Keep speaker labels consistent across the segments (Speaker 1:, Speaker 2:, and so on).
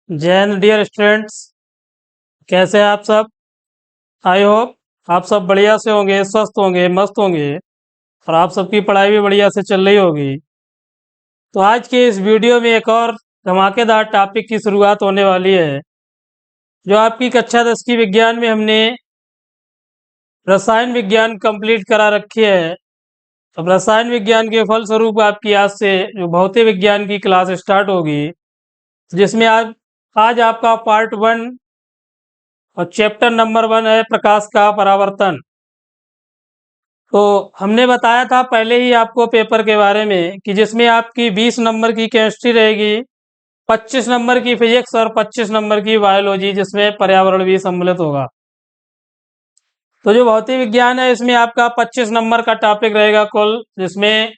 Speaker 1: जय Hind dear students. कैसे हैं आप सब? आई होप आप सब बढ़िया से होंगे, स्वस्थ होंगे, मस्त होंगे और आप सबकी पढ़ाई भी बढ़िया से चल रही होगी। तो आज के इस वीडियो में एक और धमाकेदार टॉपिक की शुरुआत होने वाली है, जो आपकी कक्षा 10 की विज्ञान में हमने रसायन विज्ञान कंप्लीट करा रखी है। अब रसायन विज्ञान के फलस्वरूप आपकी आज से जो भौतिक विज्ञान की क्लास स्टार्ट होगी, जिसमें आज आपका पार्ट 1 और चैप्टर नंबर 1 है प्रकाश का परावर्तन। तो हमने बताया था पहले ही आपको पेपर के बारे में कि जिसमें आपकी 20 नंबर की केमिस्ट्री रहेगी, 25 नंबर की फिजिक्स और 25 नंबर की बायोलॉजी, जिसमें पर्यावरण भी सम्मिलित होगा। तो जो भौतिक विज्ञान है इसमें आपका 25 नंबर का टॉपिक रहेगा कुल, जिसमें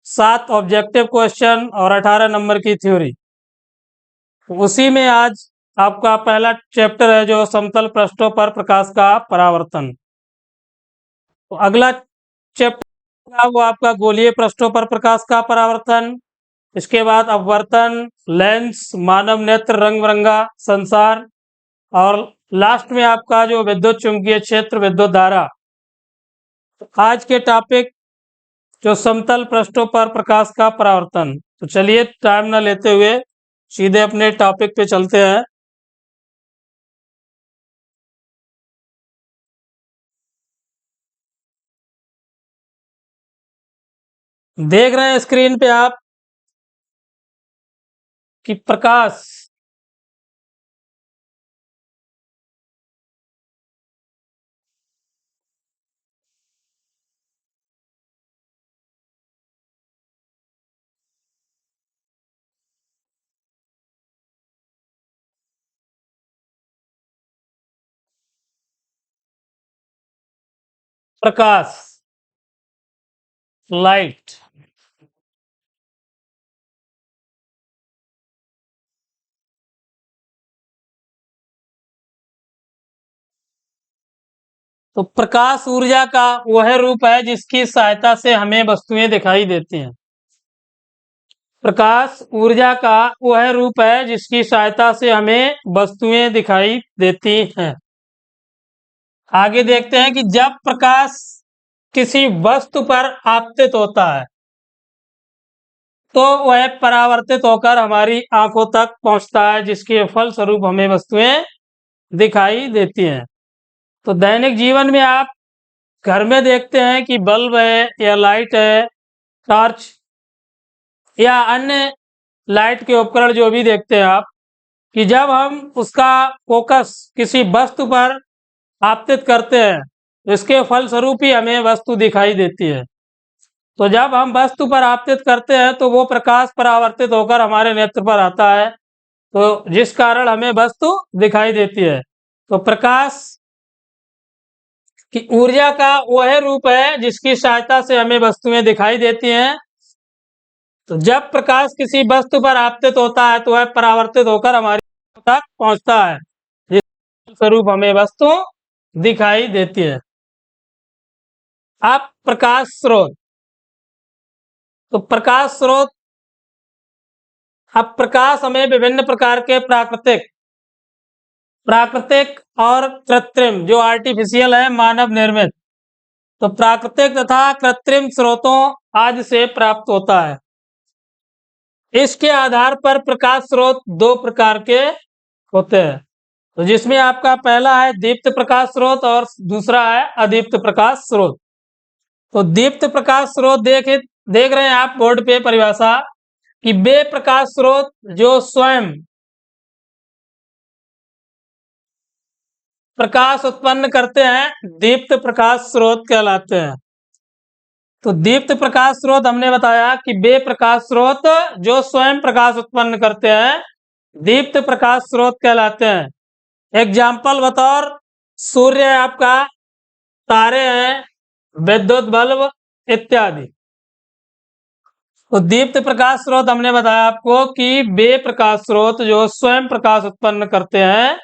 Speaker 1: 7 ऑब्जेक्टिव क्वेश्चन और 18 नंबर की थ्योरी। उसी में आज आपका पहला चैप्टर है जो समतल पृष्ठों पर प्रकाश का परावर्तन। तो अगला चैप्टर वो आपका गोलीय पृष्ठों पर प्रकाश का परावर्तन, इसके बाद अपवर्तन, लेंस, मानव नेत्र, रंग बिरंगा संसार और लास्ट में आपका जो विद्युत चुंबकीय क्षेत्र, विद्युत धारा। आज के टॉपिक जो समतल पृष्ठों पर प्रकाश का परावर्तन। तो चलिए टाइम ना लेते हुए सीधे अपने टॉपिक पे चलते हैं। देख रहे हैं स्क्रीन पे आप कि प्रकाश प्रकाश लाइट तो प्रकाश ऊर्जा का वह रूप है जिसकी सहायता से हमें वस्तुएं दिखाई देती हैं। प्रकाश ऊर्जा का वह रूप है जिसकी सहायता से हमें वस्तुएं दिखाई देती हैं। आगे देखते हैं कि जब प्रकाश किसी वस्तु पर आपतित होता है तो वह परावर्तित होकर हमारी आंखों तक पहुंचता है, जिसके फलस्वरूप हमें वस्तुएं दिखाई देती हैं। तो दैनिक जीवन में आप घर में देखते हैं कि बल्ब है या लाइट है, टॉर्च या अन्य लाइट के उपकरण जो भी देखते हैं आप, कि जब हम उसका फोकस किसी वस्तु पर आपतित करते हैं तो इसके फलस्वरूप ही हमें वस्तु दिखाई देती है। तो जब हम वस्तु पर आपतित करते हैं तो वो प्रकाश परावर्तित होकर हमारे नेत्र पर आता है, तो जिस कारण हमें वस्तु दिखाई देती है। तो प्रकाश की ऊर्जा का वह रूप है जिसकी सहायता से हमें वस्तुएं दिखाई देती हैं। तो जब प्रकाश किसी वस्तु पर आपतित होता है तो वह परावर्तित होकर हमारी तक पहुंचता है, जिस स्वरूप हमें वस्तु दिखाई देती है। अब प्रकाश स्रोत। तो प्रकाश स्रोत, अब प्रकाश हमें विभिन्न प्रकार के प्राकृतिक और कृत्रिम, जो आर्टिफिशियल है, मानव निर्मित, तो प्राकृतिक तथा कृत्रिम स्रोतों आदि से प्राप्त होता है। इसके आधार पर प्रकाश स्रोत दो प्रकार के होते हैं, तो जिसमें आपका पहला है दीप्त प्रकाश स्रोत और दूसरा है अदीप्त प्रकाश स्रोत। तो दीप्त प्रकाश स्रोत देख रहे हैं आप बोर्ड पे परिभाषा कि वे प्रकाश स्रोत जो स्वयं प्रकाश उत्पन्न करते हैं दीप्त प्रकाश स्रोत कहलाते हैं। तो दीप्त प्रकाश स्रोत हमने बताया कि वे प्रकाश स्रोत जो स्वयं प्रकाश उत्पन्न करते हैं दीप्त प्रकाश स्रोत कहलाते हैं। एग्जाम्पल बतौर सूर्य है आपका, तारे हैं, विद्युत बल्ब इत्यादि। तो दीप्त प्रकाश स्रोत हमने बताया आपको कि वे प्रकाश स्रोत जो स्वयं प्रकाश उत्पन्न करते हैं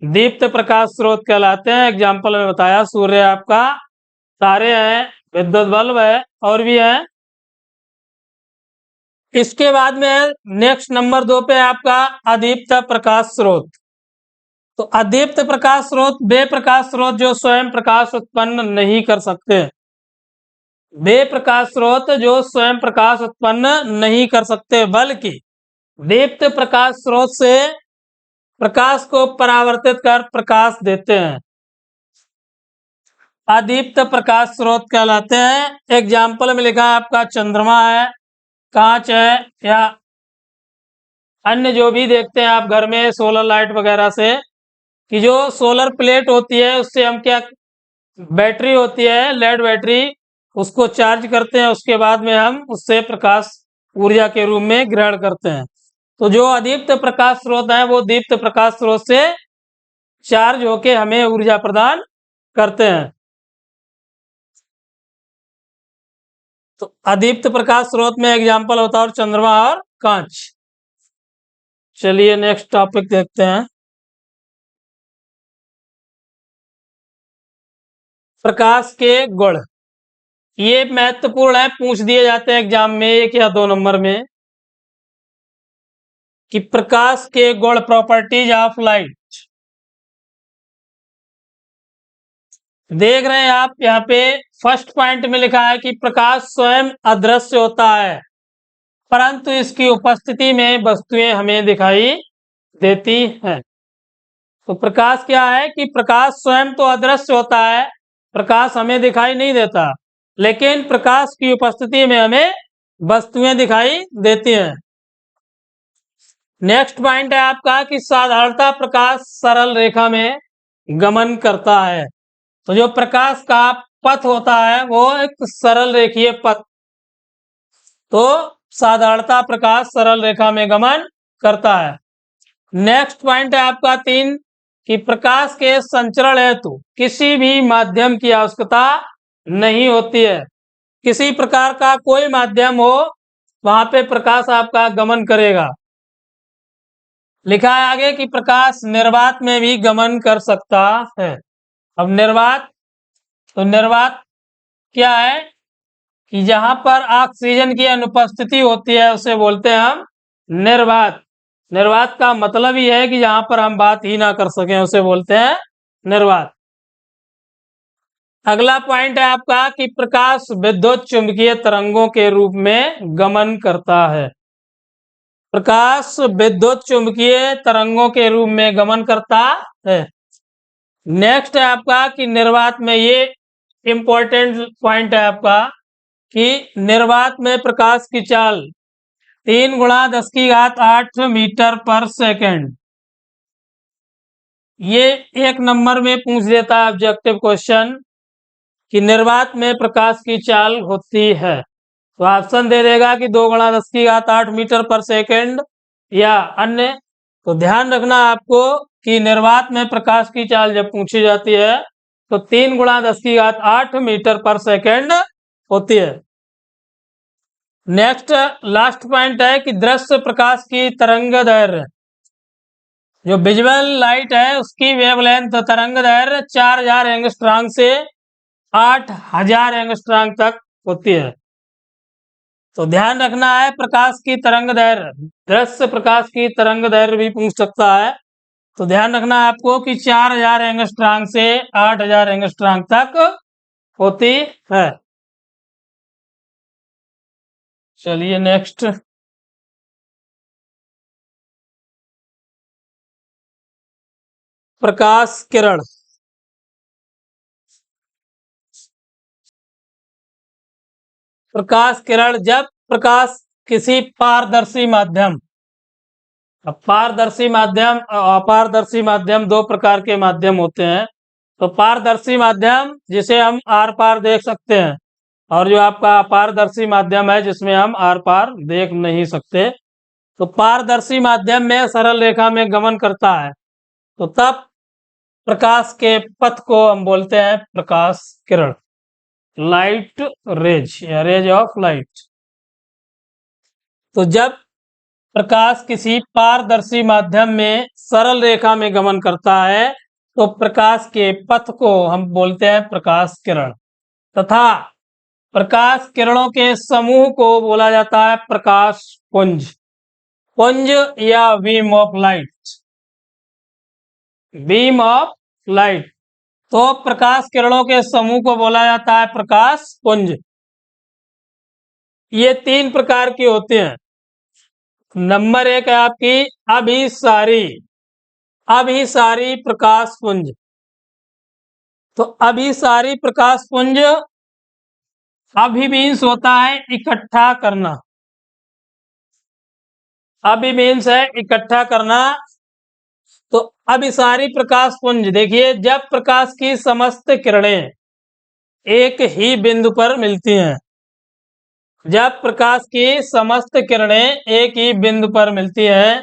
Speaker 1: दीप्त प्रकाश स्रोत कहलाते हैं। एग्जाम्पल में बताया सूर्य आपका, तारे हैं, विद्युत बल्ब है और भी है। इसके बाद में नेक्स्ट नंबर 2 पे आपका अदीप्त प्रकाश स्रोत। तो अदीप्त प्रकाश स्रोत वे प्रकाश स्रोत जो स्वयं प्रकाश उत्पन्न नहीं कर सकते। वे प्रकाश स्रोत जो स्वयं प्रकाश उत्पन्न नहीं कर सकते, बल्कि दीप्त प्रकाश स्रोत से प्रकाश को परावर्तित कर प्रकाश देते हैं, अदीप्त प्रकाश स्रोत कहलाते हैं। एग्जाम्पल में लिखा है आपका चंद्रमा है, कांच है, या अन्य जो भी देखते हैं आप घर में सोलर लाइट वगैरह से, कि जो सोलर प्लेट होती है उससे हम क्या, बैटरी होती है लेड बैटरी, उसको चार्ज करते हैं, उसके बाद में हम उससे प्रकाश ऊर्जा के रूप में ग्रहण करते हैं। तो जो अदीप्त प्रकाश स्रोत है वो दीप्त प्रकाश स्रोत से चार्ज होके हमें ऊर्जा प्रदान करते हैं। तो अदीप्त प्रकाश स्रोत में एग्जाम्पल होता है और चंद्रमा और कांच। चलिए नेक्स्ट टॉपिक देखते हैं। प्रकाश के गुण, ये महत्वपूर्ण है, पूछ दिए जाते हैं एग्जाम में 1 या 2 नंबर में, कि प्रकाश के गुण, प्रॉपर्टीज ऑफ लाइट। देख रहे हैं आप यहाँ पे फर्स्ट पॉइंट में लिखा है कि प्रकाश स्वयं अदृश्य होता है, परंतु इसकी उपस्थिति में वस्तुएं हमें दिखाई देती हैं। तो प्रकाश क्या है कि प्रकाश स्वयं तो अदृश्य होता है, प्रकाश हमें दिखाई नहीं देता, लेकिन प्रकाश की उपस्थिति में हमें वस्तुएं दिखाई देती हैं। नेक्स्ट पॉइंट है आपका कि साधारणतः प्रकाश सरल रेखा में गमन करता है। तो जो प्रकाश का पथ होता है वो एक सरल रेखीय पथ, तो साधारणतः प्रकाश सरल रेखा में गमन करता है। नेक्स्ट पॉइंट है आपका 3, कि प्रकाश के संचरण हेतु किसी भी माध्यम की आवश्यकता नहीं होती है। किसी प्रकार का कोई माध्यम हो वहां पे प्रकाश आपका गमन करेगा। लिखा है आगे कि प्रकाश निर्वात में भी गमन कर सकता है। अब निर्वात, तो निर्वात क्या है कि जहां पर ऑक्सीजन की अनुपस्थिति होती है उसे बोलते हैं हम निर्वात। निर्वात का मतलब ही है कि जहां पर हम बात ही ना कर सकें उसे बोलते हैं निर्वात। अगला पॉइंट है आपका कि प्रकाश विद्युत चुंबकीय तरंगों के रूप में गमन करता है। प्रकाश विद्युत चुंबकीय तरंगों के रूप में गमन करता है। नेक्स्ट है आपका कि निर्वात में, ये इंपॉर्टेंट पॉइंट है आपका, कि निर्वात में प्रकाश की चाल 3 × 10⁸ मीटर पर सेकेंड। ये 1 नंबर में पूछ देता है ऑब्जेक्टिव क्वेश्चन कि निर्वात में प्रकाश की चाल होती है, तो ऑप्शन दे देगा कि 2 × 10⁸ मीटर पर सेकेंड या अन्य। तो ध्यान रखना आपको कि निर्वात में प्रकाश की चाल जब पूछी जाती है तो 3 × 10⁸ मीटर पर सेकेंड होती है। नेक्स्ट लास्ट पॉइंट है कि दृश्य प्रकाश की तरंग दैर्घ्य, जो विजुअल लाइट है उसकी वेवलेंथ तरंग दैर्घ्य 4000 एंगस्ट्रॉम से 8000 एंगस्ट्रॉम तक होती है। तो ध्यान रखना है प्रकाश की तरंग दैर्घ्य, दृश्य प्रकाश की तरंग दैर्घ्य भी पूछ सकता है, तो ध्यान रखना है आपको कि 4000 एंगस्ट्रॉम से 8000 एंगस्ट्रॉम तक होती है। चलिए नेक्स्ट, प्रकाश किरण। प्रकाश किरण, जब प्रकाश किसी पारदर्शी माध्यम, अब पारदर्शी माध्यम अपारदर्शी माध्यम 2 प्रकार के माध्यम होते हैं। तो पारदर्शी माध्यम जिसे हम आर पार देख सकते हैं, और जो आपका अपारदर्शी माध्यम है जिसमें हम आर पार देख नहीं सकते। तो पारदर्शी माध्यम में सरल रेखा में गमन करता है, तो तब प्रकाश के पथ को हम बोलते हैं प्रकाश किरण, लाइट रेज या रेज ऑफ लाइट। तो जब प्रकाश किसी पारदर्शी माध्यम में सरल रेखा में गमन करता है तो प्रकाश के पथ को हम बोलते हैं प्रकाश किरण, तथा प्रकाश किरणों के समूह को बोला जाता है प्रकाश पुंज। पुंज या beam of light, beam of light. तो प्रकाश किरणों के समूह को बोला जाता है प्रकाश पुंज। ये 3 प्रकार की होते हैं। नंबर 1 है आपकी अभिसारी, अभिसारी प्रकाश पुंज। तो अभिसारी प्रकाश पुंज, अभी मीन्स होता है इकट्ठा करना, अभी मीन्स है इकट्ठा करना। तो अभिसारी प्रकाश पुंज देखिए, जब प्रकाश की समस्त किरणें एक ही बिंदु पर मिलती हैं, जब प्रकाश की समस्त किरणें एक ही बिंदु पर मिलती हैं,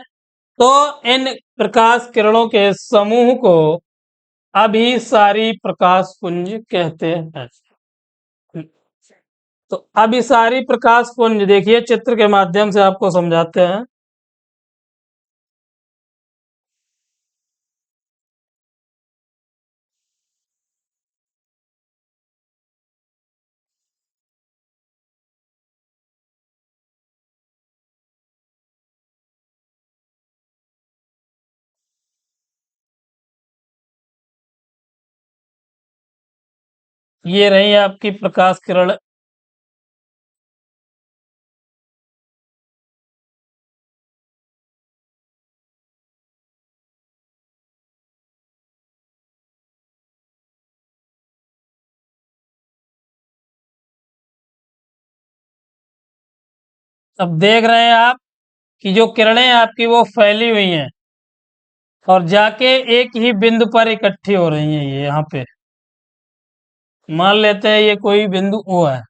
Speaker 1: तो इन प्रकाश किरणों के समूह को अभिसारी प्रकाश पुंज कहते हैं। तो अभिसारी प्रकाश पुंज देखिए, चित्र के माध्यम से आपको समझाते हैं। ये रही आपकी प्रकाश किरण। अब देख रहे हैं आप कि जो किरणें आपकी वो फैली हुई हैं और जाके एक ही बिंदु पर इकट्ठी हो रही हैं। ये यहाँ पे मान लेते हैं ये कोई बिंदु ओ है।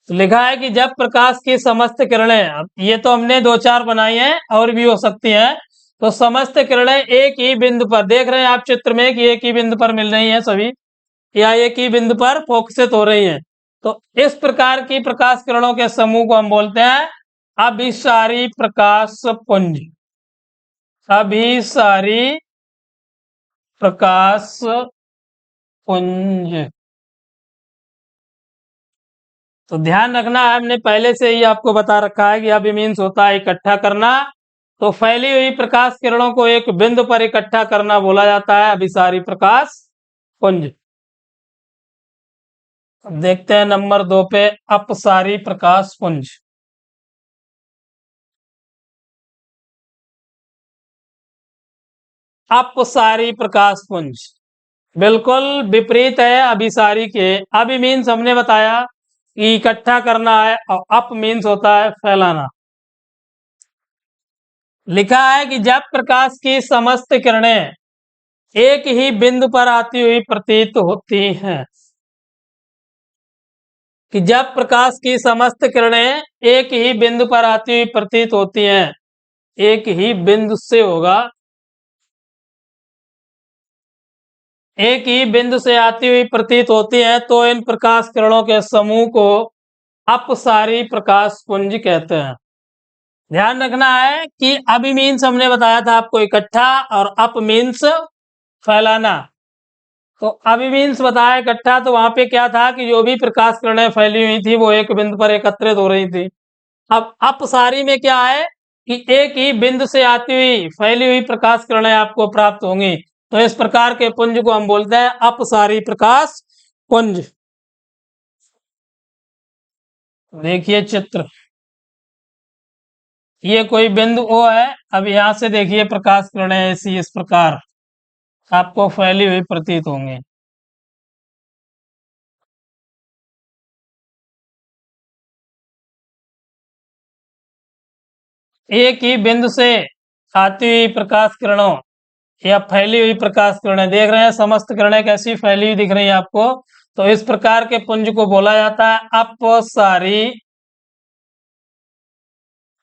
Speaker 1: तो लिखा है कि जब प्रकाश की समस्त किरणें, अब ये तो हमने 2-4 बनाई हैं, और भी हो सकती हैं। तो समस्त किरणें एक ही बिंदु पर, देख रहे हैं आप चित्र में कि एक ही बिंदु पर मिल रही हैं सभी, या एक ही बिंदु पर फोकसित हो रही हैं। तो इस प्रकार की प्रकाश किरणों के समूह को हम बोलते हैं अभिसारी प्रकाश पुंज, अभिसारी प्रकाश पुंज। तो ध्यान रखना है, हमने पहले से ही आपको बता रखा है कि अभी मीन्स होता है इकट्ठा करना। तो फैली हुई प्रकाश किरणों को एक बिंदु पर इकट्ठा करना बोला जाता है अभिसारी प्रकाश पुंज। अब देखते हैं नंबर 2 पे अपसारी प्रकाश पुंज। अपसारी प्रकाश पुंज बिल्कुल विपरीत है अभिसारी के। अभी मीन्स हमने बताया कि इकट्ठा करना है, और अप मीन्स होता है फैलाना। लिखा है कि जब प्रकाश की समस्त किरणें एक ही बिंदु पर आती हुई प्रतीत होती हैं, कि जब प्रकाश की समस्त किरणें एक ही बिंदु पर आती हुई प्रतीत होती हैं, एक ही बिंदु से होगा, एक ही बिंदु से आती हुई प्रतीत होती है, तो इन प्रकाश किरणों के समूह को अपसारी प्रकाश पुंज कहते हैं। ध्यान रखना है कि अभी मीन्स हमने बताया था आपको इकट्ठा, और अप मीन्स फैलाना। तो अभी मीन्स बताया इकट्ठा, तो वहां पे क्या था कि जो भी प्रकाश किरणें फैली हुई थी वो एक बिंदु पर एकत्रित हो रही थी। अब अपसारी में क्या है कि एक ही बिंदु से आती हुई फैली हुई प्रकाश किरणें आपको प्राप्त होंगी। तो इस प्रकार के पुंज को हम बोलते हैं अपसारी प्रकाश पुंज। देखिए चित्र, ये कोई बिंदु ओ है। अब यहां से देखिए प्रकाश किरणें ऐसी इस प्रकार आपको फैली हुई प्रतीत होंगी। एक ही बिंदु से आती हुई प्रकाश किरणों या फैली हुई प्रकाश किरणें, देख रहे हैं समस्त किरणें कैसी फैली हुई दिख रही है आपको। तो इस प्रकार के पुंज को बोला जाता है अपसारी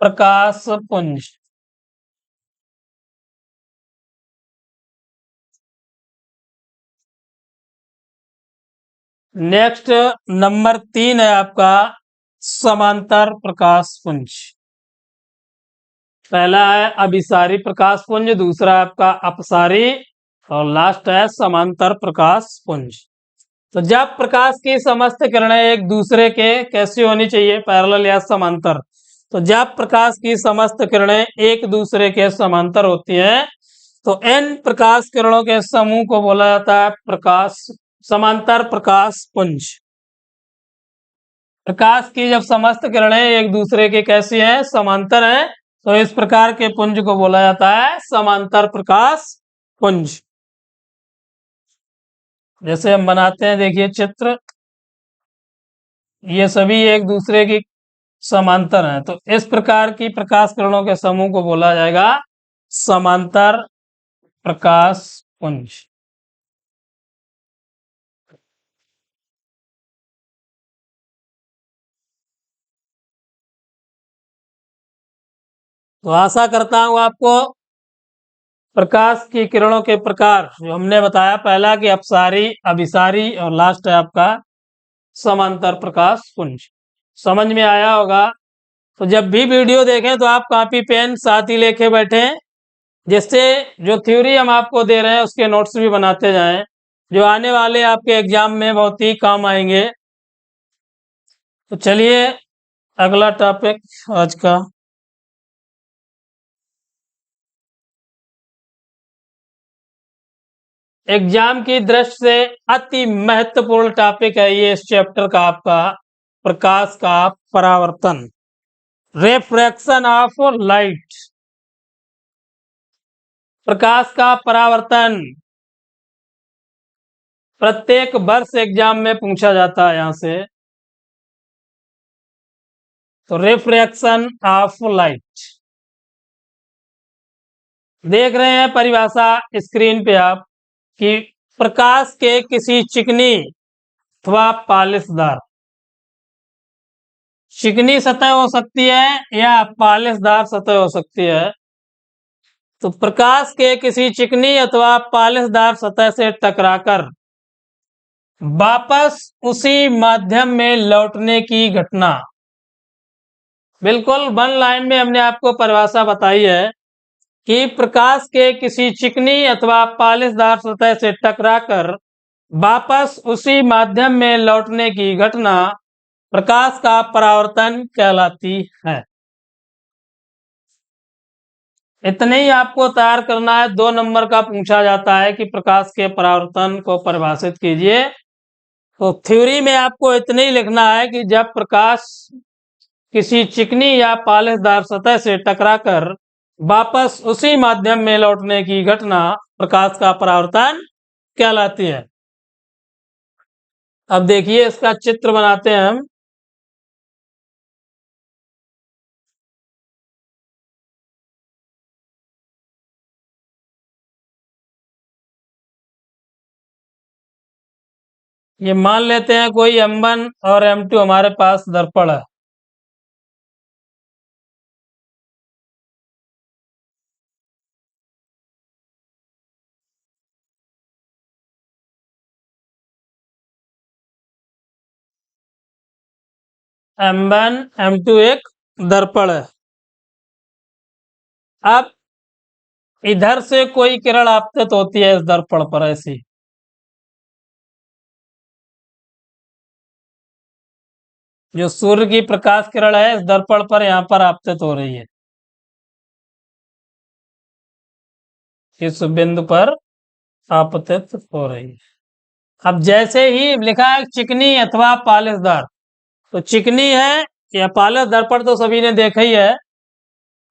Speaker 1: प्रकाश पुंज। नेक्स्ट नंबर 3 है आपका समांतर प्रकाश पुंज। पहला है अभिसारी प्रकाश पुंज, दूसरा है आपका अपसारी, और लास्ट है समांतर प्रकाश पुंज। तो जब प्रकाश की समस्त किरणें एक दूसरे के कैसी होनी चाहिए, पैरेलल या समांतर। तो जब प्रकाश की समस्त किरणें एक दूसरे के समांतर होती हैं तो n प्रकाश किरणों के समूह को बोला जाता है प्रकाश समांतर प्रकाश पुंज। प्रकाश की जब समस्त किरणें एक दूसरे के कैसी हैं, समांतर हैं, तो इस प्रकार के पुंज को बोला जाता है समांतर प्रकाश पुंज। जैसे हम बनाते हैं, देखिए चित्र, ये सभी एक दूसरे की समांतर हैं, तो इस प्रकार की प्रकाश किरणों के समूह को बोला जाएगा समांतर प्रकाश पुंज। तो आशा करता हूं आपको प्रकाश की किरणों के प्रकार जो हमने बताया, पहला कि अपसारी, अभिसारी और लास्ट है आपका समांतर प्रकाश पुंज, समझ में आया होगा। तो जब भी वीडियो देखें तो आप कॉपी पेन साथ ही लेके बैठें, जिससे जो थ्योरी हम आपको दे रहे हैं उसके नोट्स भी बनाते जाएं, जो आने वाले आपके एग्जाम में बहुत ही काम आएंगे। तो चलिए अगला टॉपिक आज का, एग्जाम की दृष्टि से अति महत्वपूर्ण टॉपिक है ये इस चैप्टर का आपका, प्रकाश का परावर्तन, रिफ्रैक्शन ऑफ लाइट। प्रकाश का परावर्तन प्रत्येक वर्ष एग्जाम में पूछा जाता है यहां से। तो रिफ्रैक्शन ऑफ लाइट, देख रहे हैं परिभाषा स्क्रीन पे आप कि प्रकाश के किसी चिकनी अथवा पालिशदार, चिकनी सतह हो सकती है या पालिशदार सतह हो सकती है, तो प्रकाश के किसी चिकनी अथवा पालिशदार सतह से टकराकर वापस उसी माध्यम में लौटने की घटना, बिल्कुल वन लाइन में हमने आपको परिभाषा बताई है कि प्रकाश के किसी चिकनी अथवा पालिशदार सतह से टकराकर वापस उसी माध्यम में लौटने की घटना प्रकाश का परावर्तन कहलाती है। इतने ही आपको तैयार करना है, 2 नंबर का पूछा जाता है कि प्रकाश के परावर्तन को परिभाषित कीजिए। तो थ्योरी में आपको इतने ही लिखना है कि जब प्रकाश किसी चिकनी या पालिशदार सतह से टकराकर वापस उसी माध्यम में लौटने की घटना प्रकाश का परावर्तन कहलाती है। अब देखिए इसका चित्र बनाते हैं हम। ये मान लेते हैं कोई M1 और M2 हमारे पास दर्पण है। M1 M2 एक दर्पण है। अब इधर से कोई किरण आपतित होती है इस दर्पण पर, ऐसी जो सूर्य की प्रकाश किरण है इस दर्पण पर यहाँ पर आपतित हो रही है, इस बिंदु पर आपतित हो रही है। अब जैसे ही लिखा है चिकनी अथवा पालिशदार, तो चिकनी है या पालिश, दर्पण तो सभी ने देखा ही है,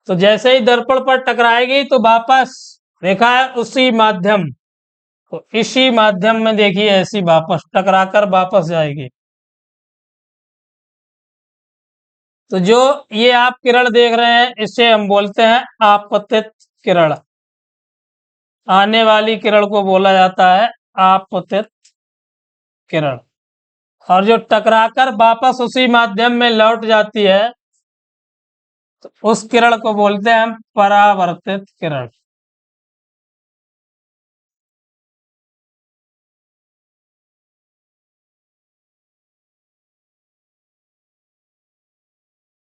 Speaker 1: तो जैसे ही दर्पण पर टकराएगी तो वापस देखा है उसी माध्यम, तो इसी माध्यम में देखिए ऐसी वापस टकराकर वापस जाएगी। तो जो ये आप किरण देख रहे हैं इसे हम बोलते हैं आपतित किरण, आने वाली किरण को बोला जाता है आपतित किरण। और जो टकराकर वापस उसी माध्यम में लौट जाती है तो उस किरण को बोलते हैं हम परावर्तित किरण।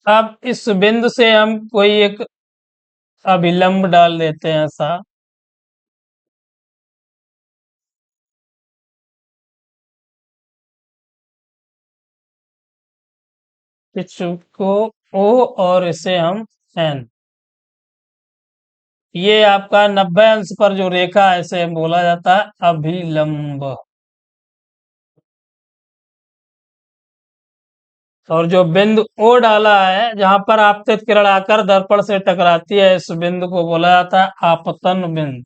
Speaker 1: अब इस बिंदु से हम कोई एक अभिलंब डाल देते हैं ऐसा, इस को ओ और इसे हम एन। ये आपका 90 अंश पर जो रेखा है इसे बोला जाता है अभिलंब। और जो बिंदु ओ डाला है जहां पर आपतित किरण आकर दर्पण से टकराती है, इस बिंदु को बोला जाता है आपतन बिंदु।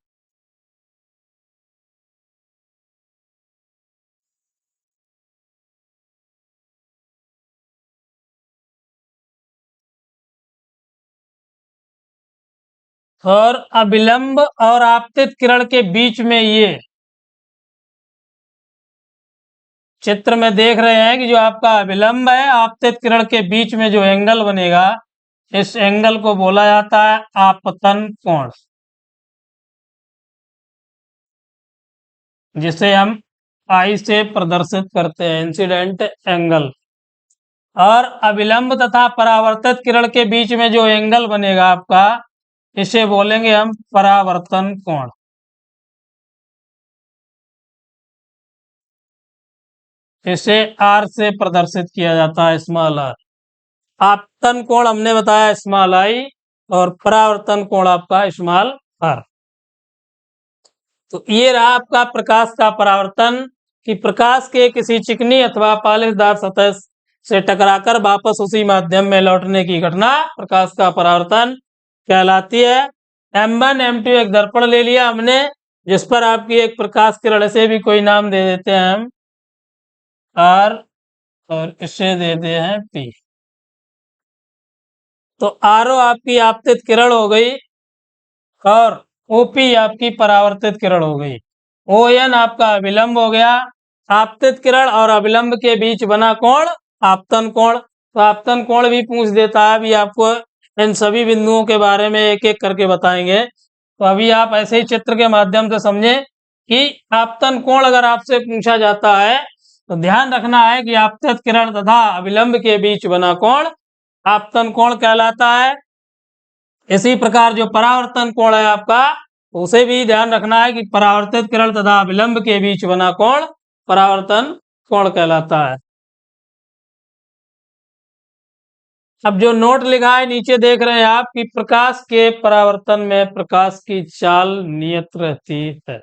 Speaker 1: और अभिलंब और आपतित किरण के बीच में ये चित्र में देख रहे हैं कि जो आपका अभिलंब है आपतित किरण के बीच में जो एंगल बनेगा, इस एंगल को बोला जाता है आपतन कोण, जिसे हम आई से प्रदर्शित करते हैं, इंसिडेंट एंगल। और अभिलंब तथा परावर्तित किरण के बीच में जो एंगल बनेगा आपका, इसे बोलेंगे हम परावर्तन कोण। इसे आर से प्रदर्शित किया जाता है, स्मॉल आर। आपतन कोण हमने बताया स्मॉल आई, और परावर्तन कोण आपका स्मॉल आर। तो ये रहा आपका प्रकाश का परावर्तन, कि प्रकाश के किसी चिकनी अथवा पालिशदार सतह से टकराकर वापस उसी माध्यम में लौटने की घटना प्रकाश का परावर्तन कहलाती है। M1 M2 एक दर्पण ले लिया हमने, जिस पर आपकी एक प्रकाश किरण से भी कोई नाम दे देते हैं हम R, और इसे देते हैं P। तो RO आपकी आपतित किरण हो गई, और OP आपकी परावर्तित किरण हो गई। ON आपका अभिलंब हो गया। आपतित किरण और अभिलंब के बीच बना कोण आपतन कोण। तो आपतन कोण भी पूछ देता है, अभी आपको इन सभी बिंदुओं के बारे में एक एक करके बताएंगे। तो अभी आप ऐसे ही चित्र के माध्यम से समझें कि आपतन कोण अगर आपसे पूछा जाता है तो ध्यान रखना है कि आपतित किरण तथा अभिलंब के बीच बना कोण आपतन कोण कहलाता है। इसी प्रकार जो परावर्तन कोण है आपका, उसे भी ध्यान रखना है कि परावर्तित किरण तथा अभिलंब के बीच बना कोण परावर्तन कोण कहलाता है। अब जो नोट लिखा है नीचे देख रहे हैं आप कि प्रकाश के परावर्तन में प्रकाश की चाल नियत रहती है।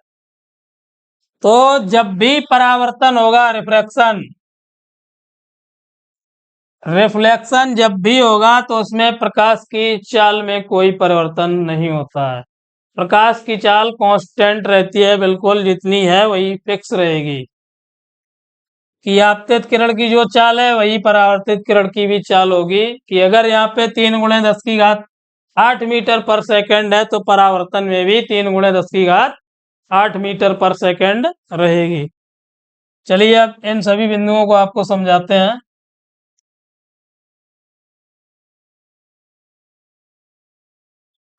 Speaker 1: तो जब भी परावर्तन होगा, रिफ्लेक्शन जब भी होगा तो उसमें प्रकाश की चाल में कोई परिवर्तन नहीं होता है। प्रकाश की चाल कांस्टेंट रहती है, बिल्कुल जितनी है वही फिक्स रहेगी। कि आपतित किरण की जो चाल है वही परावर्तित किरण की भी चाल होगी। कि अगर यहाँ पे 3 × 10⁸ मीटर पर सेकंड है, तो परावर्तन में भी 3 × 10⁸ मीटर पर सेकंड रहेगी। चलिए अब इन सभी बिंदुओं को आपको समझाते हैं।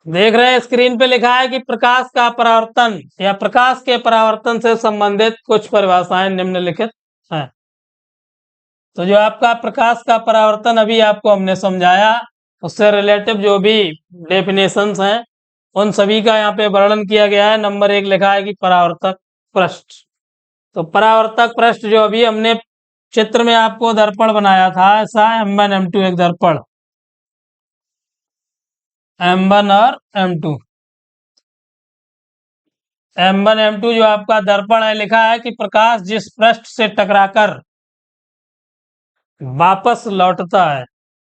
Speaker 1: देख रहे हैं स्क्रीन पे लिखा है कि प्रकाश का परावर्तन या प्रकाश के परावर्तन से संबंधित कुछ परिभाषाएं निम्नलिखित हैं। तो जो आपका प्रकाश का परावर्तन अभी आपको हमने समझाया, उससे रिलेटिव जो भी डेफिनेशंस हैं उन सभी का यहाँ पे वर्णन किया गया है। नंबर 1 लिखा है कि परावर्तक पृष्ठ। तो परावर्तक पृष्ठ जो अभी हमने चित्र में आपको दर्पण बनाया था, ऐसा M1 M2 एक दर्पण, M1 और M2। M1 M2 जो आपका दर्पण है, लिखा है कि प्रकाश जिस पृष्ठ से टकराकर वापस लौटता है।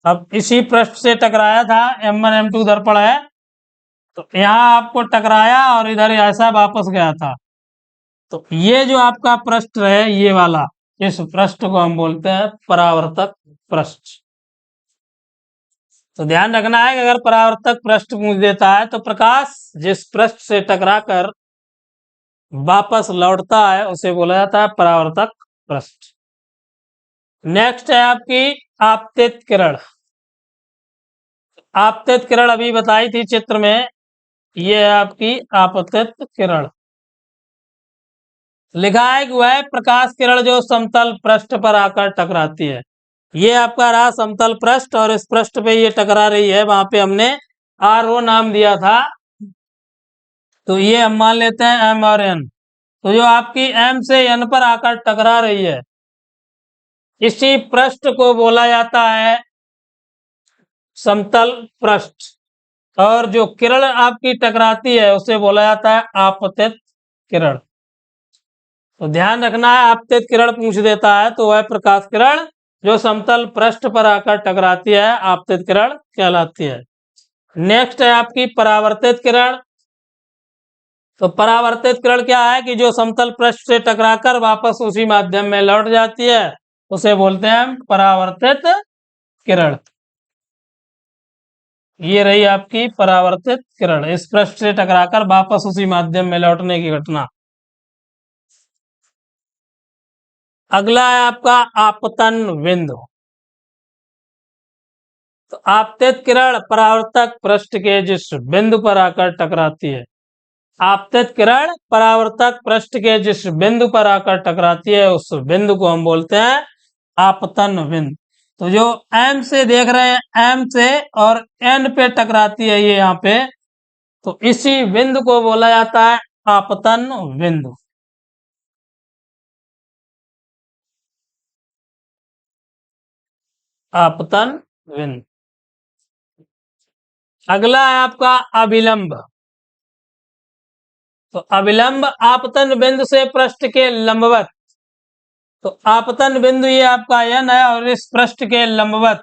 Speaker 1: अब इसी पृष्ठ से टकराया था, M1 M2 दर्पण है, तो यहाँ आपको टकराया और इधर ऐसा वापस गया था। तो ये जो आपका पृष्ठ है, ये वाला, इस पृष्ठ को हम बोलते हैं परावर्तक पृष्ठ। तो ध्यान रखना है कि अगर परावर्तक पृष्ठ पूछ देता है तो प्रकाश जिस पृष्ठ से टकराकर वापस लौटता है उसे बोला जाता है परावर्तक पृष्ठ। नेक्स्ट है आपकी आपतित किरण। आपतित किरण अभी बताई थी चित्र में, ये है आपकी आपतित किरण। लिखा है कि वह प्रकाश किरण जो समतल पृष्ठ पर आकर टकराती है। ये आपका रहा समतल पृष्ठ, और इस पृष्ठ पे ये टकरा रही है, वहां पे हमने RO नाम दिया था। तो ये हम मान लेते हैं M और N। तो जो आपकी M से N पर आकर टकरा रही है, इसी पृष्ठ को बोला जाता है समतल पृष्ठ, और जो किरण आपकी टकराती है उसे बोला जाता है आपतित किरण। तो ध्यान रखना है, आपतित किरण पूछ देता है तो वह प्रकाश किरण जो समतल पृष्ठ पर आकर टकराती है आपतित किरण कहलाती है। नेक्स्ट है आपकी परावर्तित किरण। तो परावर्तित किरण क्या है कि जो समतल पृष्ठ से टकराकर वापस उसी माध्यम में लौट जाती है, उसे बोलते हैं हम परावर्तित किरण। ये रही आपकी परावर्तित किरण, इस पृष्ठ से टकराकर वापस उसी माध्यम में लौटने की घटना। अगला है आपका आपतन बिंदु। तो आपतित किरण परावर्तक पृष्ठ के जिस बिंदु पर आकर टकराती है, आपतित किरण परावर्तक पृष्ठ के जिस बिंदु पर आकर टकराती है उस बिंदु को हम बोलते हैं आपतन बिंदु। तो जो M से देख रहे हैं, M से और N पे टकराती है ये यहाँ पे, तो इसी बिंदु को बोला जाता है आपतन बिंदु। आपतन बिंदु। अगला है आपका अभिलंब। तो अभिलंब आपतन बिंदु से पृष्ठ के लंबवत। तो आपतन बिंदु ये आपका N है और इस पृष्ठ के लंबवत,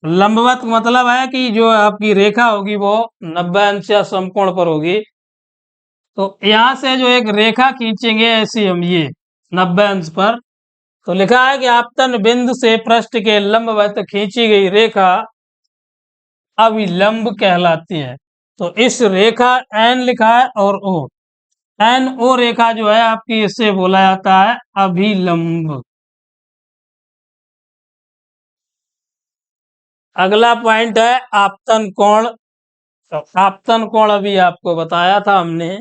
Speaker 1: लंबवत मतलब है कि जो आपकी रेखा होगी वो 90 अंश या समकोण पर होगी। तो यहां से जो एक रेखा खींचेंगे ऐसी हम, ये 90 अंश पर, तो लिखा है कि आपतन बिंदु से पृष्ठ के लंबवत खींची गई रेखा अभिलंब कहलाती है। तो इस रेखा N लिखा है और O, NO रेखा जो है आपकी, इससे बोला जाता है अभिलंब। अगला पॉइंट है आपतन कोण। तो आपतन कोण अभी आपको बताया था हमने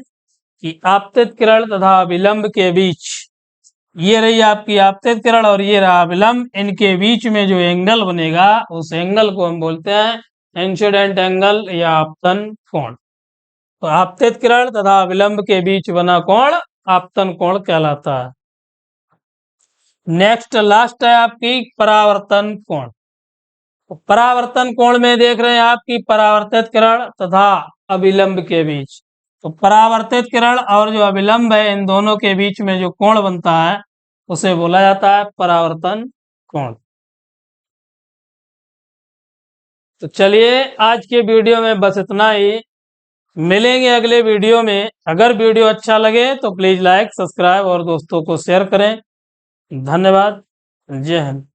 Speaker 1: कि आपतित किरण तथा अभिलंब के बीच, ये रही आपकी आपतित किरण और ये रहा अभिलंब, इनके बीच में जो एंगल बनेगा उस एंगल को हम बोलते हैं इंसिडेंट एंगल या आपतन कोण। तो आपतित किरण तथा अभिलंब के बीच बना कोण आपतन कोण कहलाता है। नेक्स्ट लास्ट है आपकी परावर्तन कोण। तो परावर्तन कोण में देख रहे हैं आपकी परावर्तित किरण तथा अभिलंब के बीच। तो परावर्तित किरण और जो अभिलंब है इन दोनों के बीच में जो कोण बनता है उसे बोला जाता है परावर्तन कोण। तो चलिए आज के वीडियो में बस इतना ही, मिलेंगे अगले वीडियो में। अगर वीडियो अच्छा लगे तो प्लीज लाइक सब्सक्राइब और दोस्तों को शेयर करें। धन्यवाद। जय हिंद।